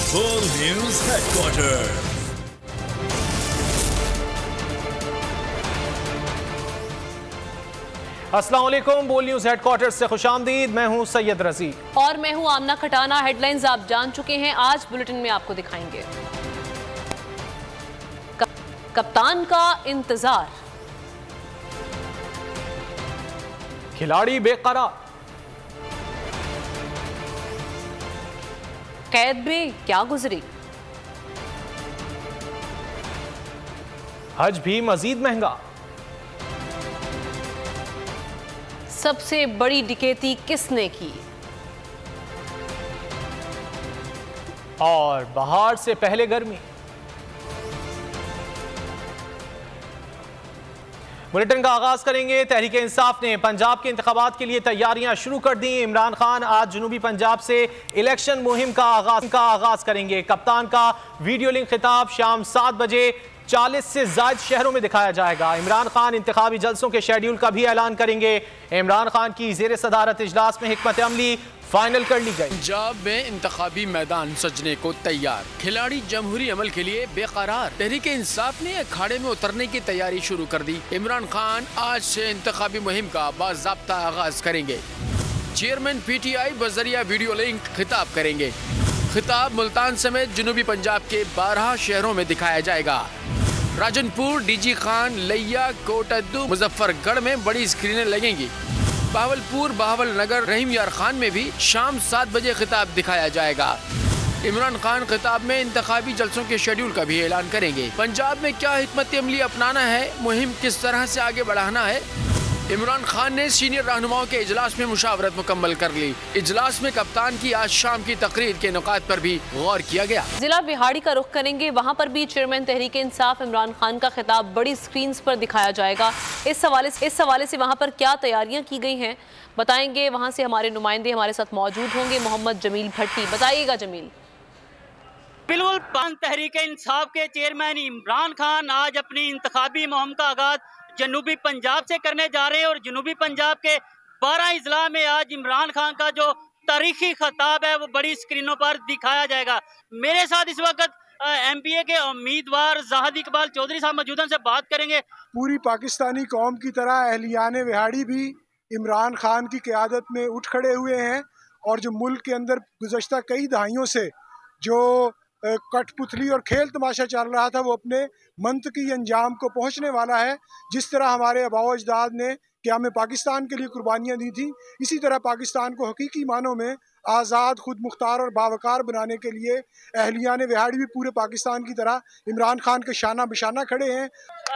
Full News Headquarters. अस्सलाम वालेकुम, बोल न्यूज हेडक्वार्टर से खुशामदीद। मैं हूं सैयद रजी और मैं हूं आमना खटाना। हेडलाइंस आप जान चुके हैं, आज बुलेटिन में आपको दिखाएंगे। कप्तान का इंतजार, खिलाड़ी बेकरार, कैद में क्या गुजरी, हज भी मजीद महंगा, सबसे बड़ी डकैती किसने की, और बहार से पहले गर्मी। बुलेटिन का आगाज करेंगे। तहरीक इंसाफ ने पंजाब के इंतखाबात के लिए तैयारियां शुरू कर दी। इमरान खान आज जनूबी पंजाब से इलेक्शन मुहिम का आगाज करेंगे। कप्तान का वीडियो लिंक खिताब शाम 7 बजे 40 से ज्यादा शहरों में दिखाया जाएगा। इमरान खान इंतखाबी जलसों के शेड्यूल का भी ऐलान करेंगे। इमरान खान की जेर सदारत इजलास में हिकमत अमली फाइनल कर ली गई। पंजाब में इंतखाबी मैदान सजने को तैयार, खिलाड़ी जमहूरी अमल के लिए बेकरार। तहरीक इंसाफ ने अखाड़े में उतरने की तैयारी शुरू कर दी। इमरान खान आज से इंतखाबी मुहिम का बाज़ाब्ता आगाज करेंगे। चेयरमैन PTI बजरिया वीडियो लिंक खिताब करेंगे। खिताब मुल्तान समेत जनूबी पंजाब के 12 शहरों में दिखाया जाएगा। राजनपुर, DG खान, लिया, कोटद्दू, मुजफ्फरगढ़ में बड़ी स्क्रीनें लगेंगी। बहावलपुर, बहावल नगर, रहीम यार खान में भी शाम 7 बजे खिताब दिखाया जाएगा। इमरान खान खिताब में इंतखाबी जलसों के शेड्यूल का भी ऐलान करेंगे। पंजाब में क्या हिकमत अमली अपनाना है, मुहिम किस तरह से आगे बढ़ाना है। इमरान खान ने सीनियर रहनुमाओं के इजलास में मुशावरत मुकम्मल कर ली। इजलास में कप्तान की आज शाम की तकरीर के नुकात पर भी गौर किया गया। जिला बिहाड़ी का रुख करेंगे। वहां पर भी चेयरमैन तहरीक इंसाफ इमरान खान का खिताब बड़ी स्क्रीन पर दिखाया जाएगा। इस हवाले से वहां पर क्या तैयारियां की गई हैं बताएंगे। वहां से हमारे नुमाइंदे हमारे साथ मौजूद होंगे। मोहम्मद जमील भट्टी, बताइएगा जमील। बिल्कुल, तहरीक इंसाफ के चेयरमैन इमरान खान आज अपनी इंतखाबी मुहिम का आगाज जनूबी पंजाब से करने जा रहे हैं और जनूबी पंजाब के 12 अजला में आज इमरान खान का जो तारीखी खिताब है वो बड़ी स्क्रीनों पर दिखाया जाएगा। मेरे साथ इस वक्त MPA के उम्मीदवार ज़ाहिद इकबाल चौधरी साहब मौजूद हैं, उनसे बात करेंगे। पूरी पाकिस्तानी कौम की तरह अहलियाने विहाड़ी भी इमरान खान की क़यादत में उठ खड़े हुए हैं और जो मुल्क के अंदर गुज़श्ता कई दहाइयों से जो कठपुतली और खेल तमाशा चल रहा था वो अपने मंतकी अंजाम को पहुंचने वाला है। जिस तरह हमारे आबाओ अजदाद ने क़याम पाकिस्तान के लिए कुर्बानियाँ दी थी, इसी तरह पाकिस्तान को हकीकी मानों में आज़ाद, खुद मुख्तार और बावकार बनाने के लिए अहलियाने विहाड़ी भी पूरे पाकिस्तान की तरह इमरान खान के शाना बिशाना खड़े हैं।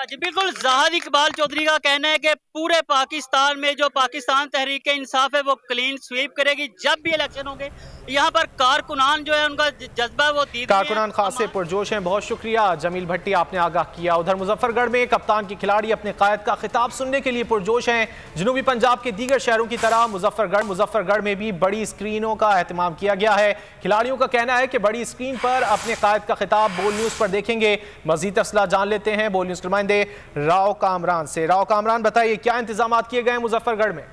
जी बिल्कुल, ज़ाहिद इकबाल चौधरी का कहना है कि पूरे पाकिस्तान में जो पाकिस्तान तहरीक इंसाफ है वो क्लीन स्वीप करेगी। जब भी इलेक्शन होंगे यहाँ पर कारकुनान जो है उनका जज्बा वो कारकुनान खासे पुरजोश हैं। बहुत शुक्रिया जमील भट्टी, आपने आगाह किया। उधर मुजफ्फरगढ़ में कप्तान के खिलाड़ी अपने कायद का खिताब सुनने के लिए पुरजोश हैं। जनूबी पंजाब के दीगर शहरों की तरह मुजफ्फरगढ़ में भी बड़ी स्क्रीनों का एहतमाम किया गया है। खिलाड़ियों का कहना है कि बड़ी स्क्रीन पर अपने कायद का खिताब बोल न्यूज पर देखेंगे। मजीद तफसीलात जान लेते हैं बोल न्यूज के नुमाइंदे राव कामरान से। राव कामरान, बताइए क्या इंतजाम किए गए मुजफ्फरगढ़ में?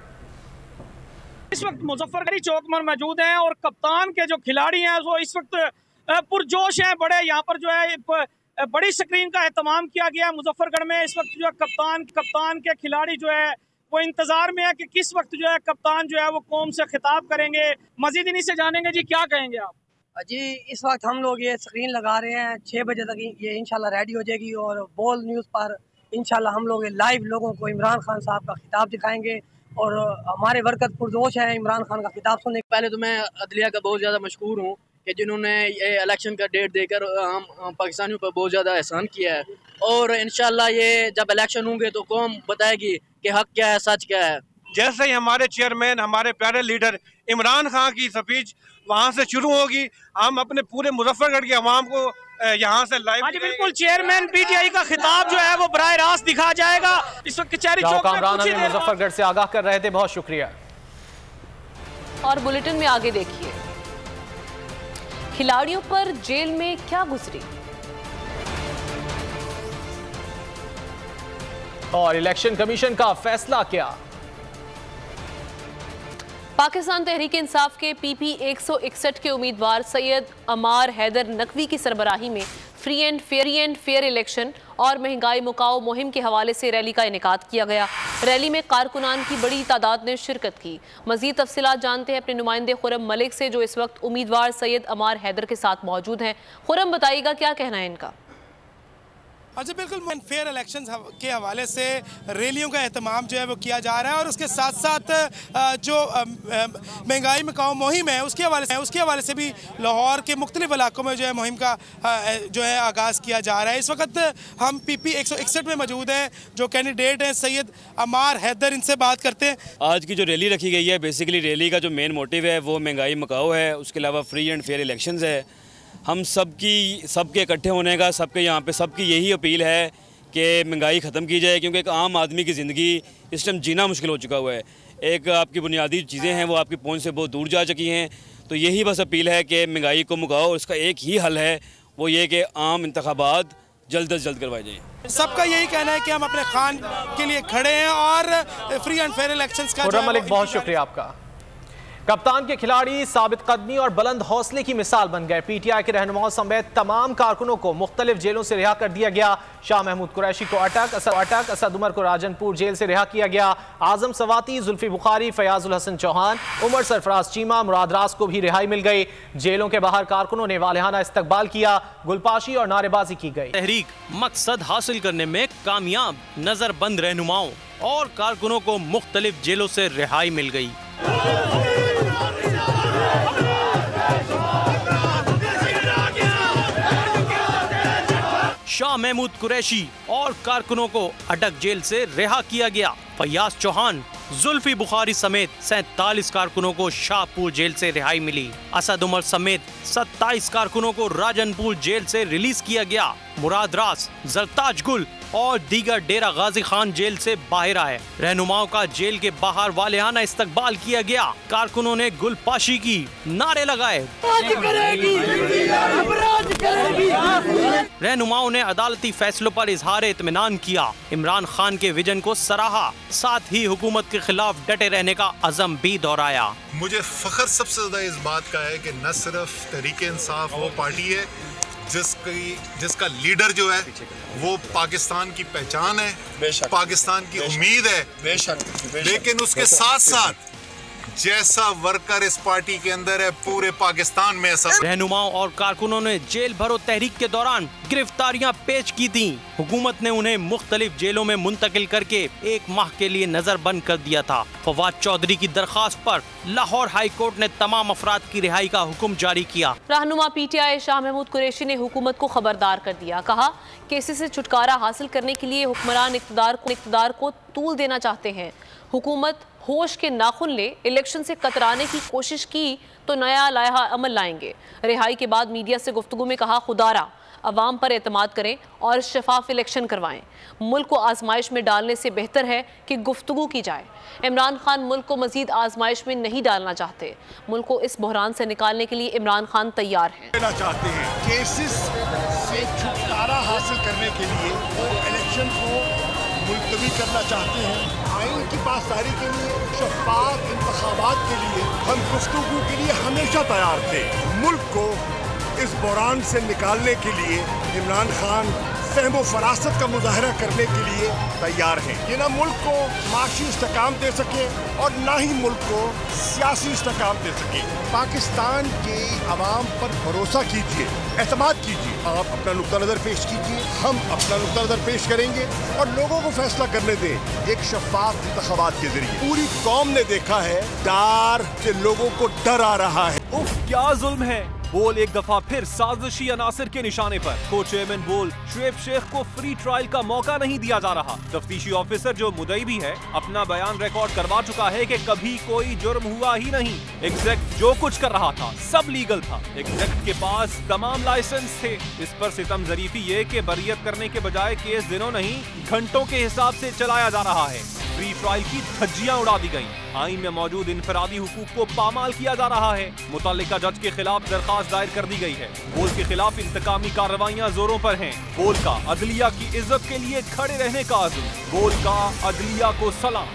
इस वक्त मुजफ्फरगढ़ चौक पर मौजूद हैं और कप्तान के जो खिलाड़ी हैं वो इस वक्त पुरजोश हैं। बड़े यहाँ पर जो है बड़ी स्क्रीन का एहतमाम किया गया है मुजफ्फरगढ़ में। इस वक्त जो है कप्तान के खिलाड़ी जो है वो इंतजार में है कि किस वक्त जो है कप्तान जो है वो कौम से खिताब करेंगे। मजीद इन्हीं से जानेंगे। जी क्या कहेंगे आप? जी इस वक्त हम लोग ये स्क्रीन लगा रहे हैं, 6 बजे तक ये इंशाल्लाह रेडी हो जाएगी और बोल न्यूज़ पर इंशाल्लाह हम लोग लाइव लोगों को इमरान खान साहब का खिताब दिखाएंगे और हमारे वर्कत पुरजोश हैं इमरान खान का खिताब सुनने। पहले तो मैं अदलिया का बहुत ज़्यादा मशकूर हूँ कि जिन्होंने ये इलेक्शन का डेट देकर हम पाकिस्तानियों पर बहुत ज़्यादा एहसान किया है और इंशाल्लाह ये जब इलेक्शन होंगे तो कौम बताएगी कि हक क्या है, सच क्या है। जैसे ही हमारे चेयरमैन, हमारे प्यारे लीडर इमरान खान की स्पीच वहाँ से शुरू होगी, हम अपने पूरे मुजफ्फरगढ़ की आवाम को यहाँ से लाइव। हाँ जी बिल्कुल, चेयरमैन PTI का खिताब जो है वो बराह रास्त दिखाया जाएगा। इस वक्त कचहरी चौक पर मुजफ्फरगढ़ से आगाह कर रहे थे, बहुत शुक्रिया। और बुलेटिन में आगे देखिए, खिलाड़ियों पर जेल में क्या गुजरी और इलेक्शन कमीशन का फैसला क्या। पाकिस्तान तहरीक इंसाफ के PP 161 के उम्मीदवार सैयद अमार हैदर नकवी की सरबराही में फ्री एंड फेयर इलेक्शन और महंगाई मुकाओ मुहिम के हवाले से रैली का इनेकाद किया गया। रैली में कारकुनान की बड़ी तादाद ने शिरकत की। मजीद तफसीलात जानते हैं अपने नुमाइंदे खुरम मलिक से, जो इस वक्त उम्मीदवार सैयद अमार हैदर के साथ मौजूद हैं। खुरम, बताइएगा क्या कहना है इनका? अच्छा, बिल्कुल फेयर इलेक्शन के हवाले से रैलियों का एहतमाम जो है वो किया जा रहा है और उसके साथ साथ जो महंगाई मुकाओ मुहिम है उसके हवाले से भी लाहौर के मुख्तलिफ इलाकों में जो है मुहिम का जो है आगाज़ किया जा रहा है। इस वक्त हम PP 161 में मौजूद हैं, जो कैंडिडेट हैं सैयद अमार हैदर, इनसे बात करते हैं। आज की जो रैली रखी गई है, बेसिकली रैली का जो मेन मोटिव है वो महंगाई मुकाओ है, उसके अलावा फ्री एंड फेयर इलेक्शंस है। हम सबके इकट्ठे होने का, सबके यहाँ पे सबकी यही अपील है कि महंगाई ख़त्म की जाए, क्योंकि एक आम आदमी की ज़िंदगी इस टाइम जीना मुश्किल हो चुका हुआ है। एक आपकी बुनियादी चीज़ें हैं वो आपकी पहुँच से बहुत दूर जा चुकी हैं। तो यही बस अपील है कि महंगाई को मुकाओ। इसका एक ही हल है, वो ये कि आम इंतखाबात जल्द अज जल्द करवाए जाएँ। सबका यही कहना है कि हम अपने खान के लिए खड़े हैं और फ्री एंड फेयर इलेक्शंस का। मलिक, बहुत शुक्रिया आपका। कप्तान के खिलाड़ी साबित कदमी और बुलंद हौसले की मिसाल बन गए। PTI के रहनुमाओं समेत तमाम कारकुनों को मुख्तलिफ जेलों से रिहा कर दिया गया। शाह महमूद कुरैशी को अटक, असद उमर को राजनपुर जेल से रिहा किया गया। आजम सवाती, जुल्फी बुखारी, फयाजुल हसन चौहान, उमर सरफराज चीमा, मुराद रास को भी रिहाई मिल गई। जेलों के बाहर कारकुनों ने वालिहाना इस्तकबाल किया, गुलपाशी और नारेबाजी की गई। तहरीक मकसद हासिल करने में कामयाब, नजरबंद रहनुमाओं और कारकुनों को मुख्तलिफ जेलों से रिहाई मिल गई। शाह महमूद कुरैशी और कारकुनों को अटक जेल से रिहा किया गया। फयाज चौहान, जुल्फी बुखारी समेत 47 कारकुनों को शाहपुर जेल से रिहाई मिली। असद उमर समेत 27 कारकुनों को राजनपुर जेल से रिलीज किया गया। मुराद रास, जरताज गुल और दीगर डेरा गाजी खान जेल से बाहर आए। रहनुमाओं का जेल के बाहर वालिहाना इस्तकबाल किया गया। कारकुनों ने गुलपाशी की, नारे लगाए। रहनुमाओं ने अदालती फैसलों पर इजहार इत्मीनान किया। इमरान खान के विजन को सराहा, साथ ही हुकूमत के खिलाफ डटे रहने का अज़म भी दोहराया। मुझे फख्र सबसे ज्यादा इस बात का है कि न सिर्फ तहरीक इंसाफ वो पार्टी है जिसका लीडर जो है वो पाकिस्तान की पहचान है, पाकिस्तान की उम्मीद है, लेकिन उसके साथ साथ जैसा वर्कर इस पार्टी के अंदर है पूरे पाकिस्तान में ऐसा। रहनुमाओं और कारकुनों ने जेल भरो तहरीक के दौरान गिरफ्तारियां पेश की थी। हुकूमत ने उन्हें मुख्तलिफ जेलों में मुंतकिल करके 1 माह के लिए नजरबंद कर दिया था। फवाद चौधरी की दरखास्त पर लाहौर हाई कोर्ट ने तमाम अफराद की रिहाई का हुक्म जारी किया। रहनुमा PTI शाह महमूद कुरैशी ने हुकूमत को खबरदार कर दिया। कहा कि इसी से छुटकारा हासिल करने के लिए हुक्मरान इक़्तिदार को तूल देना चाहते हैं। हुकूमत होश के नाखुन ले, इलेक्शन से कतराने की कोशिश की तो नया लाया अमल लाएंगे। रिहाई के बाद मीडिया से गुफ्तगू में कहा, खुदारा अवाम पर एतमाद करें और शफाफ इलेक्शन करवाएं। मुल्क को आजमाइश में डालने से बेहतर है कि गुफ्तगू की जाए। इमरान खान मुल्क को मजीद आजमाइश में नहीं डालना चाहते। मुल्क को इस बहरान से निकालने के लिए इमरान खान तैयार हैं। चाहते हैं केसेस से छुटकारा हासिल करने के लिए वो इलेक्शन को मुलतवी करना चाहते हैं। आइन की पासदारी के लिए, शफाफ इंतखाबात के लिए हम गुफ्तगू के लिए हमेशा तैयार थे। मुल्क को इस बहरान से निकालने के लिए इमरान खान फहम फरासत का मुजाहरा करने के लिए तैयार हैं। ये ना मुल्क को माशी इस्तेकाम दे सके और ना ही मुल्क को सियासी इस्तेकाम दे सके। पाकिस्तान के अवाम पर भरोसा कीजिए, एतमाद कीजिए। आप अपना नुक्ता नज़र पेश कीजिए, हम अपना नुक्ता नज़र पेश करेंगे और लोगों को फैसला करने दें एक शफाफ इंतखाबात के जरिए। पूरी कौम ने देखा है डर के लोगों को डर आ रहा है। उफ, क्या जुल्म है। बोल एक दफा फिर साजिशी अनासर के निशाने पर। को चेयरमैन बोल शुएब शेख को फ्री ट्रायल का मौका नहीं दिया जा रहा। तफ्तीशी ऑफिसर जो मुदई भी है अपना बयान रिकॉर्ड करवा चुका है कि कभी कोई जुर्म हुआ ही नहीं। एग्जैक्ट जो कुछ कर रहा था सब लीगल था। एग्जैक्ट के पास तमाम लाइसेंस थे। इस पर सितम जरीफी ये कि बरियत करने के बजाय केस दिनों नहीं घंटों के हिसाब से चलाया जा रहा है। फ्री ट्रायल की धज्जियां उड़ा दी गयी। आइन में मौजूद इनफरादी हुकूक को पामाल किया जा रहा है। मुतल्लिका जज के खिलाफ दरखास्त दायर कर दी गई है। बोल के खिलाफ इंतकामी कार्रवाइयां जोरों पर हैं। बोल का अदलिया की इज्जत के लिए खड़े रहने का अज़्म। बोल का अदलिया को सलाम।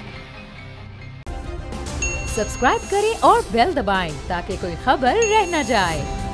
सब्सक्राइब करें और बेल दबाएं ताकि कोई खबर रह न जाए।